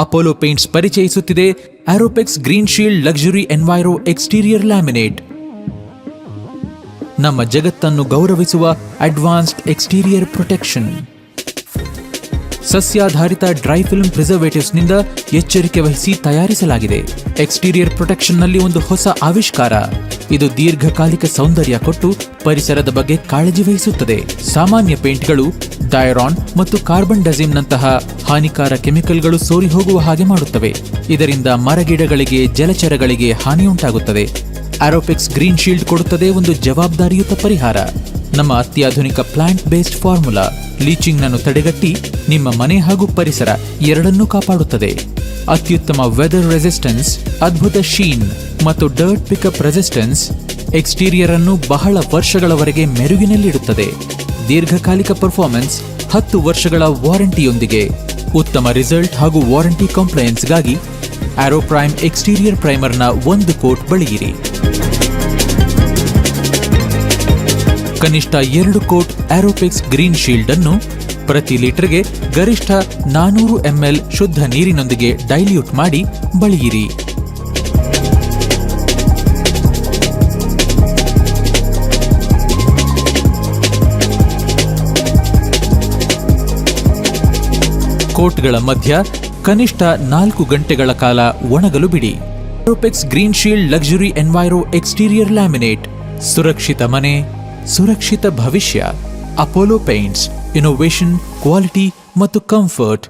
Apollo paints ಪರಿಚಯಿಸುತ್ತಿದೆ ಆರೋಪೆಕ್ಸ್ green shield luxury enviro exterior laminate. ನಮ್ಮ ಜಗತ್ತನ್ನು ಗೌರವಿಸುವ ಅಡ್ವಾನ್ಸ್ಡ್ ಎಕ್ಸ್ಟೀರಿಯರ್ ಪ್ರೊಟೆಕ್ಷನ್. ಸಸ್ಯಾಧಾರಿತ ಡ್ರೈ ಫಿಲ್ಮ್ ಪ್ರಿಸರ್ವೇಟಿವ್ಸ್ನಿಂದ ಎಚ್ಚರಿಕೆ ವಹಿಸಿ ತಯಾರಿಸಲಾಗಿದೆ. ಎಕ್ಸ್ಟೀರಿಯರ್ ಪ್ರೊಟೆಕ್ಷನ್ನಲ್ಲಿ ಒಂದು ಹೊಸ ಆವಿಷ್ಕಾರ. ಇದು ದೀರ್ಘಕಾಲಿಕ ಸೌಂದರ್ಯ ಕೊಟ್ಟು ಪರಿಸರದ ಬಗ್ಗೆ ಕಾಳಜಿ ವಹಿಸುತ್ತದೆ. ಸಾಮಾನ್ಯ ಪೇಂಟ್ಗಳು ಡೈರಾನ್ ಮತ್ತು ಕಾರ್ಬನ್ ಡೈಆಕ್ಸೈಡ್ನಂತಹ ಹಾನಿಕಾರ ಕೆಮಿಕಲ್ಗಳು ಸೋರಿ ಹೋಗುವ ಹಾಗೆ ಮಾಡುತ್ತವೆ. ಇದರಿಂದ ಮರಗಿಡಗಳಿಗೆ, ಜಲಚರಗಳಿಗೆ ಹಾನಿಯುಂಟಾಗುತ್ತದೆ. ಆರೋಪೆಕ್ಸ್ ಗ್ರೀನ್ ಶೀಲ್ಡ್ ಕೊಡುತ್ತದೆ ಒಂದು ಜವಾಬ್ದಾರಿಯುತ ಪರಿಹಾರ. ನಮ್ಮ ಅತ್ಯಾಧುನಿಕ ಪ್ಲಾಂಟ್ ಬೇಸ್ಡ್ ಫಾರ್ಮುಲಾ ಲೀಚಿಂಗ್ ನನ್ನು ತಡೆಗಟ್ಟಿ ನಿಮ್ಮ ಮನೆ ಹಾಗೂ ಪರಿಸರ ಎರಡನ್ನೂ ಕಾಪಾಡುತ್ತದೆ. ಅತ್ಯುತ್ತಮ ವೆದರ್ ರೆಸಿಸ್ಟೆನ್ಸ್, ಅದ್ಭುತ ಶೀನ್ ಮತ್ತು ಡರ್ಟ್ ಪಿಕಪ್ ರೆಸಿಸ್ಟೆನ್ಸ್ ಎಕ್ಸ್ಟೀರಿಯರ್ ಅನ್ನು ಬಹಳ ವರ್ಷಗಳವರೆಗೆ ಮೆರುಗಿನಲ್ಲಿಡುತ್ತದೆ. ದೀರ್ಘಕಾಲಿಕ ಪರ್ಫಾರ್ಮೆನ್ಸ್, 10 ವರ್ಷಗಳ ವಾರಂಟಿಯೊಂದಿಗೆ. ಉತ್ತಮ ರಿಸಲ್ಟ್ ಹಾಗೂ ವಾರಂಟಿ ಕಾಂಪ್ಲಯನ್ಸ್ಗಾಗಿ ಆರೋ ಪ್ರೈಮ್ ಎಕ್ಸ್ಟೀರಿಯರ್ ಪ್ರೈಮರ್ನ 1 ಕೋಟ್ ಬಳಿಯಿರಿ. ಕನಿಷ್ಠ 2 ಕೋಟ್ ಆರೋಪೆಕ್ಸ್ ಗ್ರೀನ್ ಶೀಲ್ಡ್ ಅನ್ನು ಪ್ರತಿ ಲೀಟರ್ಗೆ ಗರಿಷ್ಠ 400 ml ಶುದ್ಧ ನೀರಿನೊಂದಿಗೆ ಡೈಲ್ಯೂಟ್ ಮಾಡಿ ಬಳಿಯಿರಿ. ಕೋಟ್ಗಳ ಮಧ್ಯ ಕನಿಷ್ಠ 4 ಗಂಟೆಗಳ ಕಾಲ ಒಣಗಲು ಬಿಡಿ. ಆರೋಪೆಕ್ಸ್ green shield luxury enviro exterior laminate. ಸುರಕ್ಷಿತ ಮನೆ, ಸುರಕ್ಷಿತ ಭವಿಷ್ಯ. Apollo paints. ಇನೋವೇಷನ್, ಕ್ವಾಲಿಟಿ ಮತ್ತು ಕಂಫರ್ಟ್